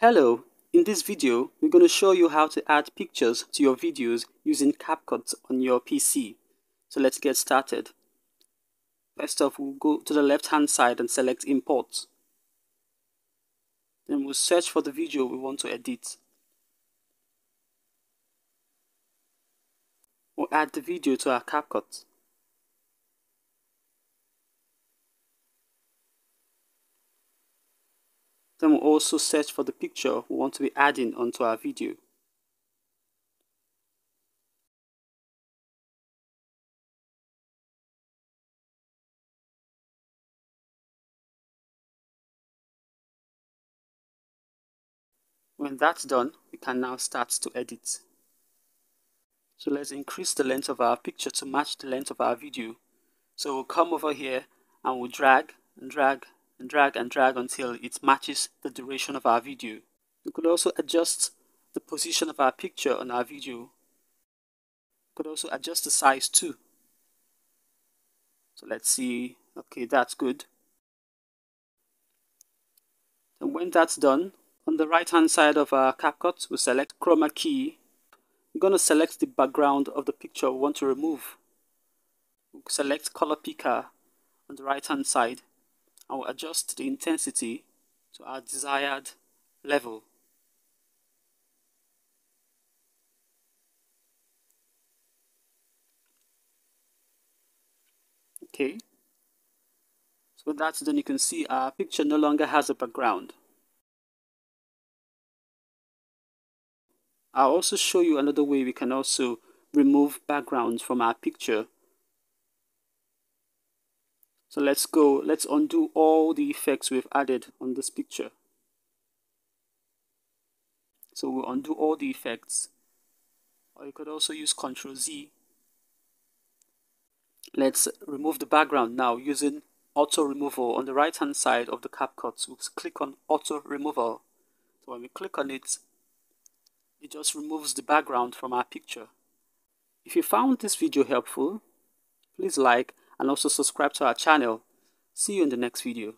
Hello, in this video we're going to show you how to add pictures to your videos using CapCut on your PC. So let's get started. First off, we'll go to the left hand side and select Import. Then we'll search for the video we want to edit. We'll add the video to our CapCut. Then we'll also search for the picture we want to be adding onto our video. When that's done, we can now start to edit. So let's increase the length of our picture to match the length of our video. So we'll come over here and we'll drag and drag and drag and drag until it matches the duration of our video. We could also adjust the position of our picture on our video. We could also adjust the size too. So let's see. Okay, that's good. And when that's done, on the right hand side of our CapCut, we'll select Chroma key. We're going to select the background of the picture we want to remove. We'll select Color Picker on the right hand side and we'll adjust the intensity to our desired level. Okay, so when that's done, you can see our picture no longer has a background. I'll also show you another way we can also remove backgrounds from our picture. So let's undo all the effects we've added on this picture. So we'll undo all the effects, or you could also use Ctrl Z. Let's remove the background now using Auto Removal on the right hand side of the CapCut. We'll click on Auto Removal. So when we click on it, it just removes the background from our picture. If you found this video helpful, please like and also subscribe to our channel. See you in the next video.